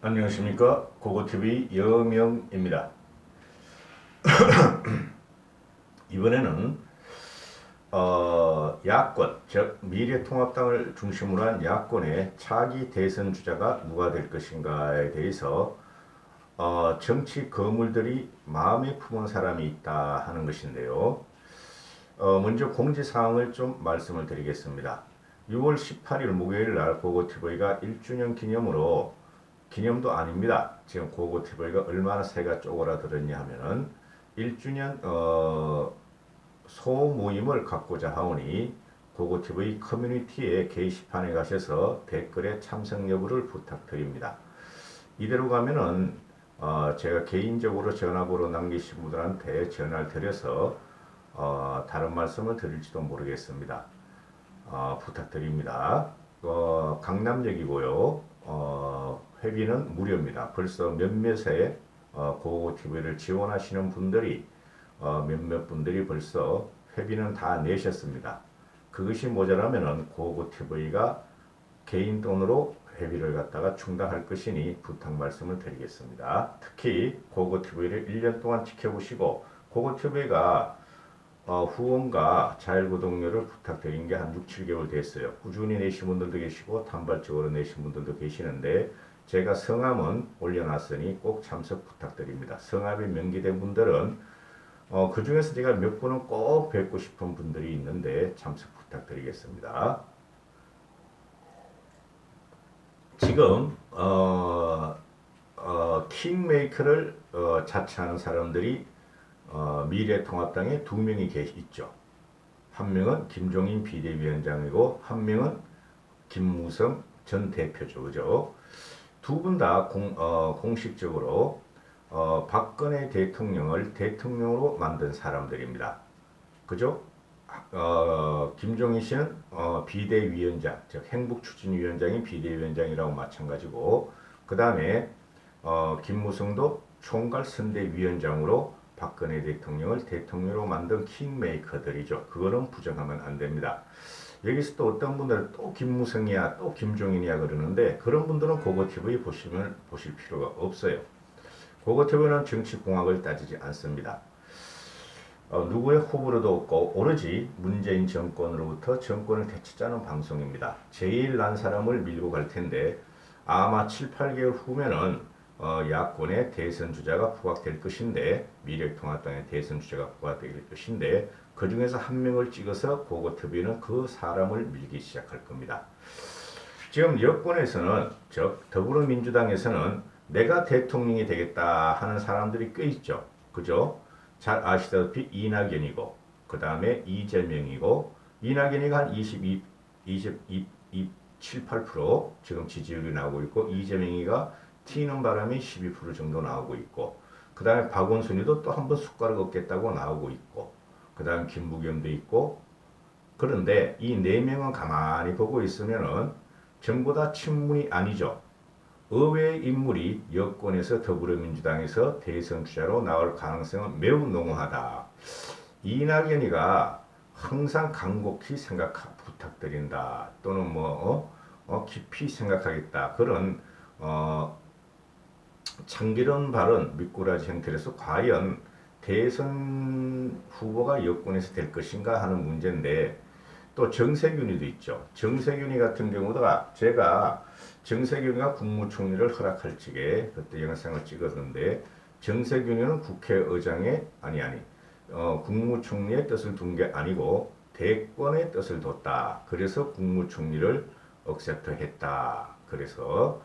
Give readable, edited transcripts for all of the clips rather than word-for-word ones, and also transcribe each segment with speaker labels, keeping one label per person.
Speaker 1: 안녕하십니까. 고고TV 여명입니다. 이번에는 야권, 즉 미래통합당을 중심으로 한 야권의 차기 대선 주자가 누가 될 것인가에 대해서 정치 거물들이 마음에 품은 사람이 있다 하는 것인데요. 먼저 공지사항을 좀 말씀을 드리겠습니다. 6월 18일 목요일 날 고고TV가 1주년 기념으로, 기념도 아닙니다. 지금 고고TV가 얼마나 새가 쪼그라들었냐 하면은 1주년 소모임을 갖고자 하오니 고고TV 커뮤니티의 게시판에 가셔서 댓글에 참석 여부를 부탁드립니다. 이대로 가면은 제가 개인적으로 전화번호 남기신 분들한테 전화를 드려서 다른 말씀을 드릴지도 모르겠습니다. 부탁드립니다. 강남역이고요. 회비는 무료입니다. 벌써 몇몇의 고고TV를 지원하시는 분들이 몇몇 분들이 벌써 회비는 다 내셨습니다. 그것이 모자라면은 고고TV가 개인 돈으로 회비를 갖다가 충당할 것이니 부탁 말씀을 드리겠습니다. 특히 고고TV를 1년 동안 지켜보시고 고고TV가 후원과 자율구독료를 부탁드린 게 한 6, 7개월 됐어요. 꾸준히 내신 분들도 계시고 단발적으로 내신 분들도 계시는데 제가 성함은 올려놨으니 꼭 참석 부탁드립니다. 성함이 명기된 분들은 그 중에서 제가 몇 분은 꼭 뵙고 싶은 분들이 있는데 참석 부탁드리겠습니다. 지금 킹메이커를 자처하는 사람들이 미래통합당에 두 명이 있죠. 한 명은 김종인 비대위원장이고 한 명은 김무성 전 대표죠. 그죠? 두 분 다 공식적으로 박근혜 대통령을 대통령으로 만든 사람들입니다. 그죠? 김종인 씨는 비대위원장, 즉 행복추진위원장이 비대위원장이라고 마찬가지고, 그 다음에 김무성도 총괄선대위원장으로 박근혜 대통령을 대통령으로 만든 킹메이커들이죠. 그거는 부정하면 안 됩니다. 여기서 또 어떤 분들은 또 김무성이야, 또 김종인이야 그러는데 그런 분들은 고고TV 보실 필요가 없어요. 고고TV는 정치공학을 따지지 않습니다. 누구의 호불호도 없고 오로지 문재인 정권으로부터 정권을 되찾자는 방송입니다. 제일 난 사람을 밀고 갈 텐데 아마 7, 8개월 후면은 야권의 대선 주자가 부각될 것인데, 미래통합당의 대선 주자가 부각될 것인데, 그 중에서 한 명을 찍어서 고고TV는 그 사람을 밀기 시작할 겁니다. 지금 여권에서는, 즉 더불어민주당에서는 내가 대통령이 되겠다 하는 사람들이 꽤 있죠. 그죠? 잘 아시다시피 이낙연이고, 그 다음에 이재명이고, 이낙연이가 한 7, 8% 지금 지지율이 나오고 있고, 이재명이가 튀는 바람이 12% 정도 나오고 있고, 그 다음에 박원순이도 또 한 번 숟가락 얻겠다고 나오고 있고, 그 다음 김부겸도 있고. 그런데 이 네 명은 가만히 보고 있으면은 전부 다 친문이 아니죠. 의외의 인물이 여권에서 더불어민주당에서 대선 주자로 나올 가능성은 매우 농후하다. 이낙연이가 항상 간곡히 부탁드린다, 또는 깊이 생각하겠다, 그런 참기름 발언, 미꾸라지 형태로서 과연 대선 후보가 여권에서 될 것인가 하는 문제인데, 또 정세균이도 있죠. 정세균이 같은 경우도 제가 정세균이가 국무총리를 허락할 적에 그때 영상을 찍었는데, 정세균이는 국회의장의 국무총리의 뜻을 둔 게 아니고 대권의 뜻을 뒀다. 그래서 국무총리를 억셉트했다. 그래서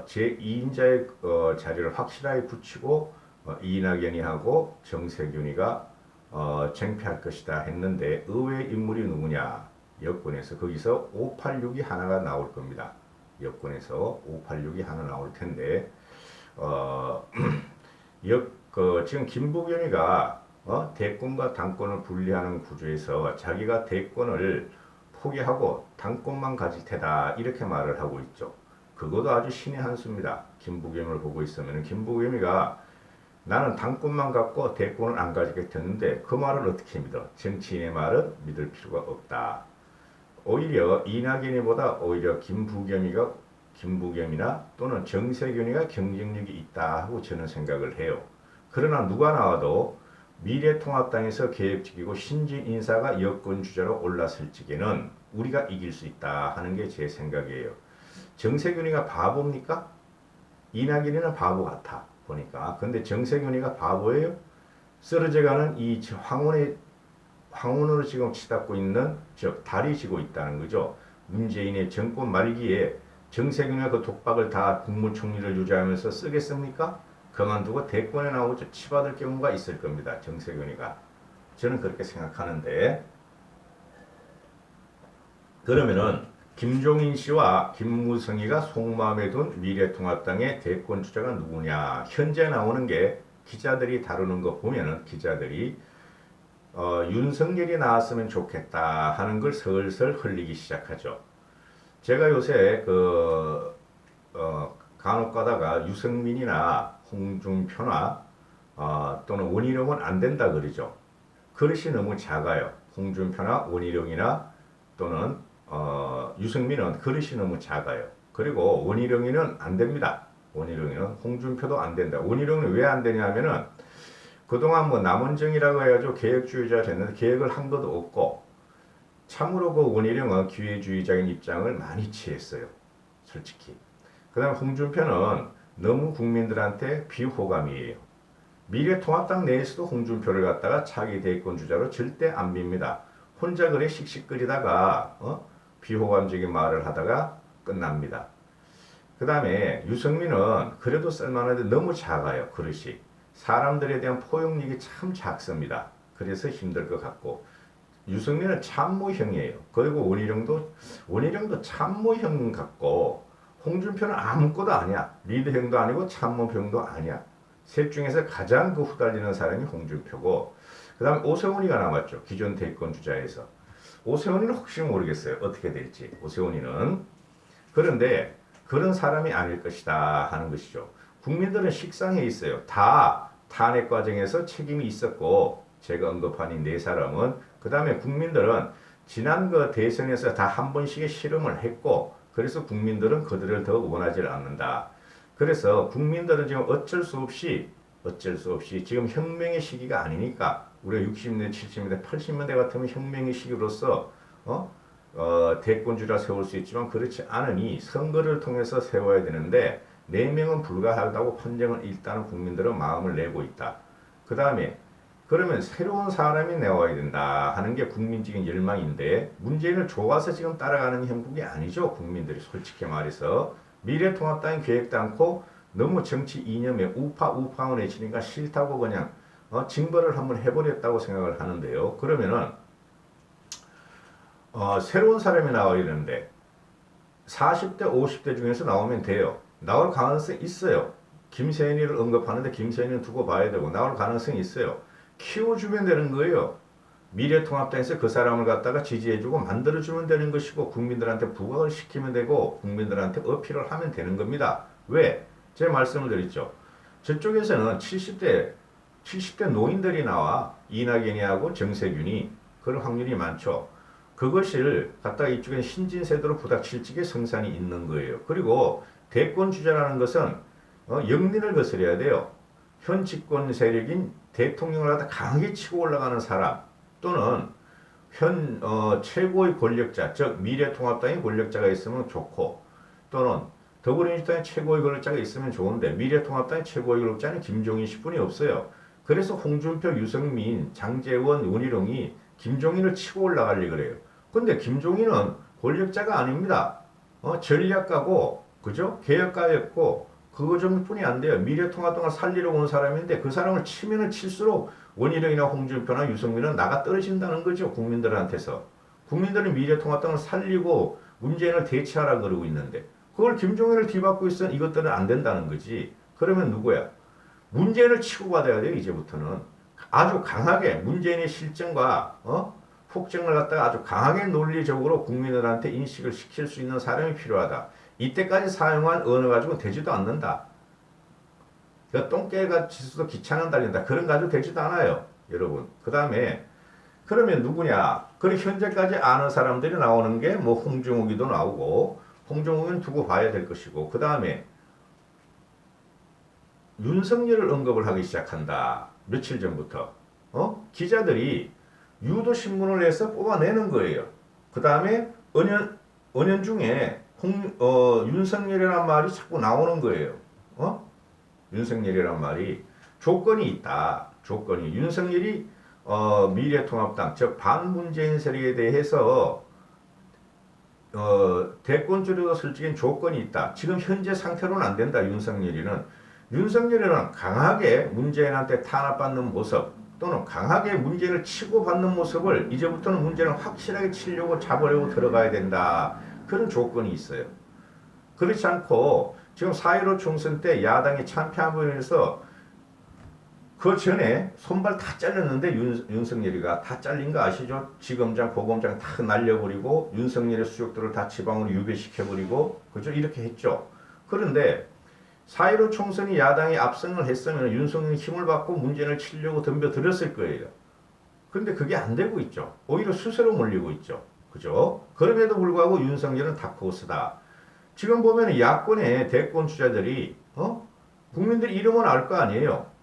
Speaker 1: 제2인자의 자리를 확실하게 붙이고 이낙연이 하고 정세균이가 쟁패할 것이다 했는데, 의외의 인물이 누구냐? 여권에서 거기서 586이 하나가 나올 겁니다. 여권에서 586이 하나 나올 텐데, 지금 김부겸이가 대권과 당권을 분리하는 구조에서 자기가 대권을 포기하고 당권만 가질 테다 이렇게 말을 하고 있죠. 그것도 아주 신의 한 수입니다. 김부겸을 보고 있으면 김부겸이가 나는 당권만 갖고 대권을 안 가지겠다는데 그 말을 어떻게 믿어? 정치인의 말은 믿을 필요가 없다. 오히려 이낙연이보다 오히려 김부겸이가 김부겸이나 또는 정세균이가 경쟁력이 있다 하고 저는 생각을 해요. 그러나 누가 나와도 미래통합당에서 계획적이고 신진 인사가 여권 주자로 올랐을 적에는 우리가 이길 수 있다 하는 게 제 생각이에요. 정세균이가 바보입니까? 이낙연이는 바보 같아 보니까. 근데 정세균이가 바보예요? 쓰러져가는 이 황혼으로 지금 치닫고 있는, 즉 달이 지고 있다는 거죠. 문재인의 정권 말기에 정세균이가 그 독박을 다 국무총리를 유지하면서 쓰겠습니까? 그만두고 대권에 나오고 치받을 경우가 있을 겁니다. 정세균이가. 저는 그렇게 생각하는데, 그러면은 김종인 씨와 김무성이가 속마음에 둔 미래통합당의 대권 주자가 누구냐? 현재 나오는 게 기자들이 다루는 거 보면은 기자들이 윤석열이 나왔으면 좋겠다 하는 걸 슬슬 흘리기 시작하죠. 제가 요새 간혹 가다가 유승민이나 홍준표나 또는 원희룡은 안 된다 그러죠. 그릇이 너무 작아요. 홍준표나 원희룡이나 또는 유승민은 그릇이 너무 작아요. 그리고 원희룡이는 안 됩니다. 원희룡이는 홍준표도 안 된다. 원희룡은 왜 안 되냐 하면은 그동안 뭐 남원정이라고 해가지고 개혁주의자 됐는데 계획을 한 것도 없고, 참으로 그 원희룡은 기회주의적인 입장을 많이 취했어요. 솔직히. 그 다음에 홍준표는 너무 국민들한테 비호감이에요. 미래통합당 내에서도 홍준표를 갖다가 차기 대권 주자로 절대 안 빕니다. 혼자 그래 씩씩거리다가 비호감적인 말을 하다가 끝납니다. 그 다음에 유승민은 그래도 쓸만한데 너무 작아요. 그릇이. 사람들에 대한 포용력이 참 작습니다. 그래서 힘들 것 같고, 유승민은 참모형이에요. 그리고 원희룡도 참모형 같고, 홍준표는 아무것도 아니야. 리더형도 아니고 참모형도 아니야. 셋 중에서 가장 그 후달리는 사람이 홍준표고, 그 다음 오세훈이가 남았죠. 기존 대권 주자에서. 오세훈이는 혹시 모르겠어요. 어떻게 될지. 오세훈이는. 그런데 그런 사람이 아닐 것이다 하는 것이죠. 국민들은 식상해 있어요. 다 탄핵 과정에서 책임이 있었고, 제가 언급한 이 네 사람은, 그 다음에 국민들은 지난 그 대선에서 다 한 번씩의 실험을 했고, 그래서 국민들은 그들을 더 원하지 않는다. 그래서 국민들은 지금 어쩔 수 없이 지금 혁명의 시기가 아니니까, 우리가 60년대, 70년대, 80년대 같으면 혁명의 시기로서 대권주라 세울 수 있지만 그렇지 않으니 선거를 통해서 세워야 되는데 4명은 불가하다고 판정을 일단은 국민들은 마음을 내고 있다. 그 다음에 그러면 새로운 사람이 나와야 된다 하는 게 국민적인 열망인데, 문재인을 좋아서 지금 따라가는 형국이 아니죠. 국민들이 솔직히 말해서 미래통합당이 계획도 않고 너무 정치 이념에 우파운에 해치니까 싫다고 그냥 징벌을 한번 해버렸다고 생각을 하는데요. 그러면은 새로운 사람이 나와야 되는데 40대 50대 중에서 나오면 돼요. 나올 가능성이 있어요. 김세인이를 언급하는데 김세인은 두고 봐야 되고 나올 가능성이 있어요. 키워주면 되는 거예요. 미래통합당에서 그 사람을 갖다가 지지해주고 만들어주면 되는 것이고, 국민들한테 부각을 시키면 되고 국민들한테 어필을 하면 되는 겁니다. 왜? 제 말씀을 드렸죠. 저쪽에서는 70대 노인들이 나와 이낙연이하고 정세균이 그럴 확률이 많죠. 그것을 갖다가 이쪽에 신진세대로 부닥칠 적에 성산이 있는 거예요. 그리고 대권 주자라는 것은 역린을 거스려야 돼요. 현 집권 세력인 대통령을 갖다 강하게 치고 올라가는 사람, 또는 현 최고의 권력자, 즉 미래통합당의 권력자가 있으면 좋고, 또는 더불어민주당의 최고의 권력자가 있으면 좋은데 미래통합당의 최고의 권력자는 김종인 씨뿐이 없어요. 그래서 홍준표, 유승민, 장제원, 원희룡이 김종인을 치고 올라가려고 그래요. 근데 김종인은 권력자가 아닙니다. 전략가고, 그죠? 개혁가였고, 그거 정도뿐이 안 돼요. 미래통합당을 살리러 온 사람인데 그 사람을 치면은 칠수록 원희룡이나 홍준표나 유승민은 나가 떨어진다는 거죠. 국민들한테서. 국민들은 미래통합당을 살리고 문재인을 대체하라 그러고 있는데 그걸 김종인을 뒤받고 있으면 이것들은 안 된다는 거지. 그러면 누구야? 문재인을 치고받아야 돼요. 이제부터는. 아주 강하게 문재인의 실정과 폭정을 갖다가 아주 강하게 논리적으로 국민들한테 인식을 시킬 수 있는 사람이 필요하다. 이때까지 사용한 언어 가지고 되지도 않는다. 그 똥개가 지수도 기차는 달린다. 그런 가지고 되지도 않아요. 여러분. 그 다음에 그러면 누구냐? 그리고 현재까지 아는 사람들이 나오는 게 뭐 홍준욱이도 나오고 홍정욱은 두고 봐야 될 것이고 그 다음에 윤석열을 언급을 하기 시작한다. 며칠 전부터 기자들이 유도신문을 해서 뽑아내는 거예요. 그 다음에 은연중에 윤석열이란 말이 자꾸 나오는 거예요. 윤석열이란 말이 조건이 있다. 조건이 윤석열이 미래통합당 즉 반문재인 세력에 대해서 대권주로도 설정인 조건이 있다. 지금 현재 상태로는 안 된다. 윤석열이는 강하게 문재인한테 탄압받는 모습 또는 강하게 문재인을 치고 받는 모습을 이제부터는 문재인을 확실하게 치려고 잡으려고 들어가야 된다. 그런 조건이 있어요. 그렇지 않고 지금 4.15 총선 때 야당이 참패함으로 인해서 그 전에 손발 다 잘렸는데 윤석열이가 다 잘린 거 아시죠? 지검장, 고검장 다 날려버리고 윤석열의 수족들을 다 지방으로 유배시켜버리고 그죠? 이렇게 했죠. 그런데 4.15 총선이 야당이 압승을 했으면 윤석열이 힘을 받고 문재인을 치려고 덤벼들었을 거예요. 그런데 그게 안 되고 있죠. 오히려 수세로 몰리고 있죠. 그죠? 그럼에도 불구하고 윤석열은 다크호스다. 지금 보면 야권의 대권 주자들이 국민들이 이름은 알 거 아니에요.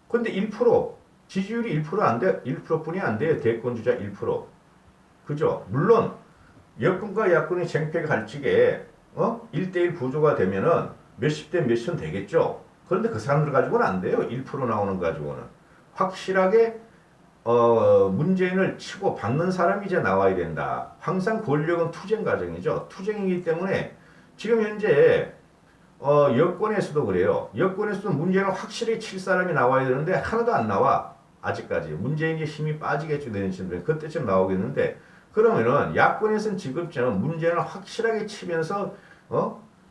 Speaker 1: 근데 1% 지지율이 1% 안 돼, 1%뿐이 안 돼요. 대권 주자 1%. 그죠? 물론 여권과 야권의 쟁패가 갈지게 1대1 구조가 되면은 몇십 대 몇천 되겠죠. 그런데 그 사람들 가지고는 안 돼요. 1% 나오는 거 가지고는. 확실하게 문재인을 치고 받는 사람이 이제 나와야 된다. 항상 권력은 투쟁 과정이죠. 투쟁이기 때문에 지금 현재 여권에서도 그래요. 여권에서도 문재인을 확실히 칠 사람이 나와야 되는데 하나도 안 나와. 아직까지. 문재인의 힘이 빠지겠죠. 내년쯤 그때쯤 나오겠는데 그러면은 야권에서는 지금쯤 문재인을 확실하게 치면서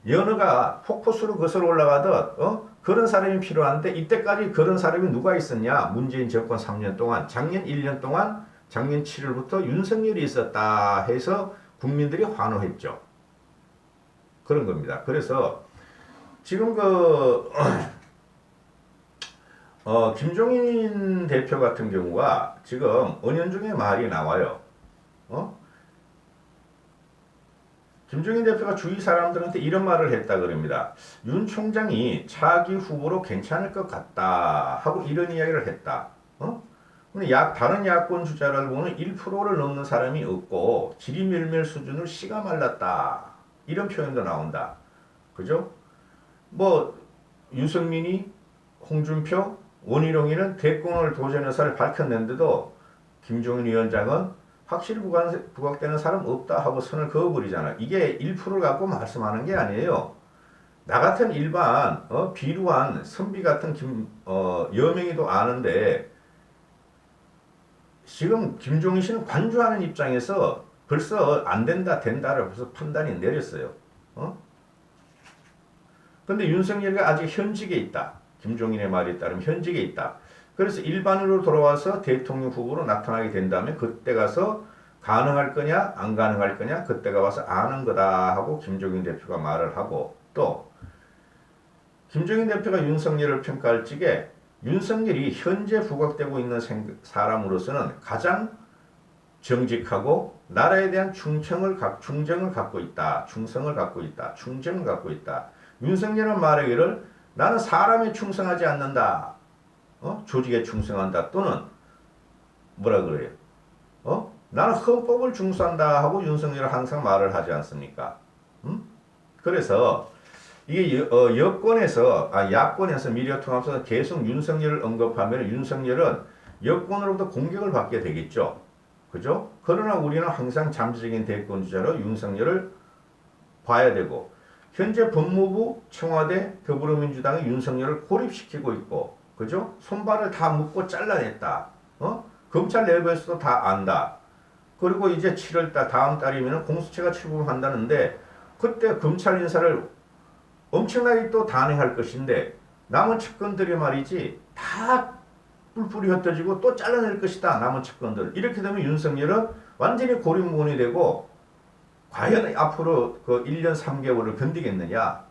Speaker 1: 연어가 폭포수로 거슬러 올라가듯 그런 사람이 필요한데 이때까지 그런 사람이 누가 있었냐? 문재인 정권 3년 동안 작년 1년 동안 작년 7월부터 윤석열이 있었다 해서 국민들이 환호했죠. 그런 겁니다. 그래서 지금 김종인 대표 같은 경우가 지금 은연중에 말이 나와요. 김종인 대표가 주위 사람들한테 이런 말을 했다 그럽니다. 윤 총장이 차기 후보로 괜찮을 것 같다 하고 이런 이야기를 했다. 근데 다른 야권 주자를 보면 1%를 넘는 사람이 없고 지리멸멸 수준으로 씨가 말랐다. 이런 표현도 나온다. 그죠? 뭐 유승민이, 홍준표, 원희룡이는 대권을 도전 의사를 밝혔는데도 김종인 위원장은 확실히 부각되는 사람 없다 하고 선을 그어버리잖아. 이게 1%를 갖고 말씀하는 게 아니에요. 나 같은 일반 비루한 선비 같은 여명이도 아는데 지금 김종인 씨는 관주하는 입장에서 벌써 안 된다 된다를 벌써 판단이 내렸어요. 근데 윤석열이 아직 현직에 있다. 김종인의 말에 따르면 현직에 있다. 그래서 일반으로 돌아와서 대통령 후보로 나타나게 된다면 그때 가서 가능할 거냐 안 가능할 거냐 그때가 와서 아는 거다 하고 김종인 대표가 말을 하고 또 김종인 대표가 윤석열을 평가할 적에 윤석열이 현재 부각되고 있는 사람으로서는 가장 정직하고 나라에 대한 충정을 갖고 있다. 충성을 갖고 있다. 충정을 갖고 있다. 윤석열은 말하기를 나는 사람에 충성하지 않는다. 조직에 충성한다. 또는 뭐라 그래요? 나는 헌법을 준수한다 하고 윤석열은 항상 말을 하지 않습니까? 그래서 이게 야권에서 미래통합에서 계속 윤석열을 언급하면 윤석열은 여권으로부터 공격을 받게 되겠죠. 그죠? 그러나 우리는 항상 잠재적인 대권주자로 윤석열을 봐야 되고 현재 법무부, 청와대, 더불어민주당이 윤석열을 고립시키고 있고 그죠? 손발을 다 묶고 잘라냈다. 검찰 내부에서도 다 안다. 그리고 이제 7월달 다음 달이면 공수처가 출범한다는데 그때 검찰 인사를 엄청나게 또 단행할 것인데 남은 측근들이 말이지 다 뿔뿔이 흩어지고 또 잘라낼 것이다. 남은 측근들. 이렇게 되면 윤석열은 완전히 고립무원이 되고 과연 앞으로 그 1년 3개월을 견디겠느냐?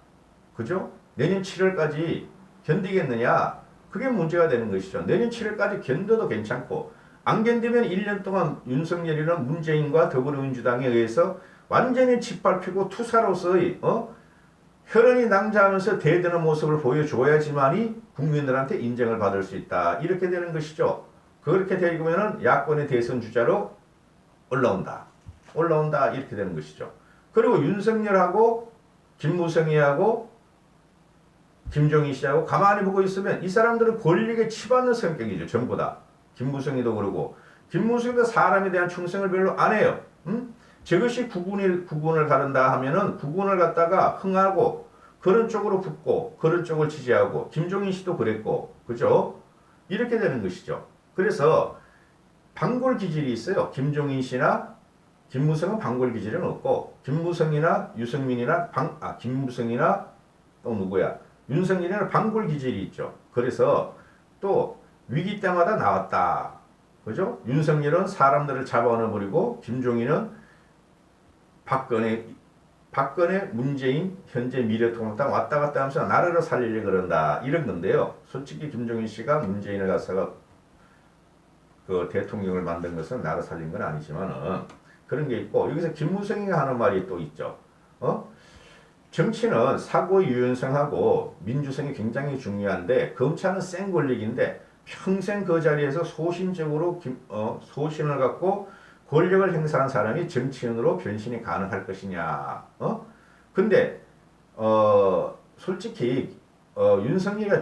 Speaker 1: 그죠? 내년 7월까지 견디겠느냐? 그게 문제가 되는 것이죠. 내년 7월까지 견뎌도 괜찮고 안 견디면 1년 동안 윤석열이는 문재인과 더불어민주당에 의해서 완전히 짓밟히고 투사로서의 혈연이 낭자하면서 대드는 모습을 보여줘야지만이 국민들한테 인정을 받을 수 있다. 이렇게 되는 것이죠. 그렇게 되면은 야권의 대선 주자로 올라온다. 이렇게 되는 것이죠. 그리고 윤석열하고 김무성이하고 김종인 씨하고 가만히 보고 있으면 이 사람들은 권력에 치받는 성격이죠. 전부 다. 김무성이도 그러고 김무성도 사람에 대한 충성을 별로 안 해요. 저것이 구군을 가른다 하면은 구군을 갖다가 흥하고 그런 쪽으로 붙고 그런 쪽을 지지하고 김종인 씨도 그랬고 그죠? 이렇게 되는 것이죠. 그래서 반골 기질이 있어요. 김종인 씨나 김무성은 반골 기질은 없고 김무성이나 유승민이나 김무성이나 또 누구야? 윤석열이는 반골 기질이 있죠. 그래서 또 위기 때마다 나왔다. 그죠? 윤석열은 사람들을 잡아넣어버리고 김종인은 박근혜, 문재인, 현재 미래통합당 왔다 갔다 하면서 나라를 살리려고 그런다. 이런 건데요. 솔직히 김종인 씨가 문재인을 가서가 그 대통령을 만든 것은 나라 살린 건 아니지만은 그런 게 있고 여기서 김무성이가 하는 말이 또 있죠. 정치는 사고 유연성하고 민주성이 굉장히 중요한데 검찰은 센 권력인데 평생 그 자리에서 소신적으로 소신을 갖고 권력을 행사한 사람이 정치인으로 변신이 가능할 것이냐. 근데 솔직히 윤석열이가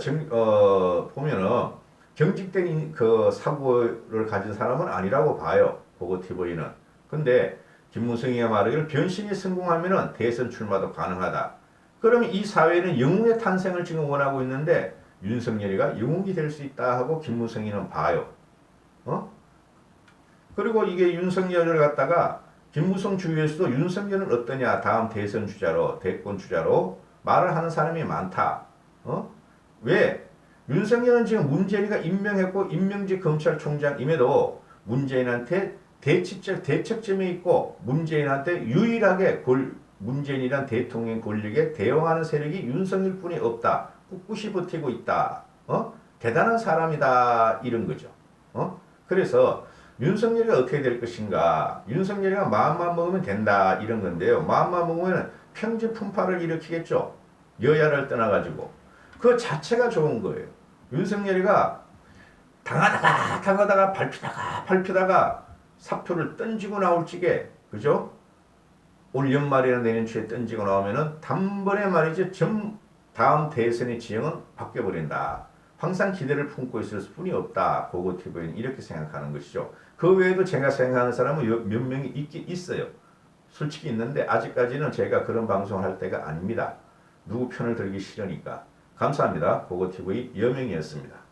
Speaker 1: 보면은 경직된 그 사고를 가진 사람은 아니라고 봐요. 보고TV는. 근데 김무성이가 말하기를 변신이 성공하면은 대선 출마도 가능하다. 그러면 이 사회는 영웅의 탄생을 지금 원하고 있는데 윤석열이가 영웅이 될 수 있다 하고 김무성이는 봐요. 그리고 이게 윤석열을 갖다가 김무성 주위에서도 윤석열은 어떠냐 다음 대선 주자로 대권 주자로 말을 하는 사람이 많다. 왜? 윤석열은 지금 문재인이가 임명했고 임명직 검찰총장임에도 문재인한테 대척점에 있고 문재인한테 유일하게 문재인이란 대통령 권력에 대응하는 세력이 윤석열뿐이 없다. 꿋꿋이 버티고 있다. 대단한 사람이다. 이런 거죠. 그래서 윤석열이 어떻게 될 것인가. 윤석열이가 마음만 먹으면 된다. 이런 건데요. 마음만 먹으면 평지 풍파를 일으키겠죠. 여야를 떠나가지고. 그 자체가 좋은 거예요. 윤석열이가 당하다가 밟히다가 사표를 던지고 나올 적에 그죠? 올 연말이나 내년 초에 던지고 나오면은 단번에 말이지 다음 대선의 지형은 바뀌어버린다. 항상 기대를 품고 있을 뿐이 없다. 보고TV는 이렇게 생각하는 것이죠. 그 외에도 제가 생각하는 사람은 몇 명이 있어요. 솔직히 있는데 아직까지는 제가 그런 방송을 할 때가 아닙니다. 누구 편을 들기 싫으니까. 감사합니다. 보고TV 여명이었습니다.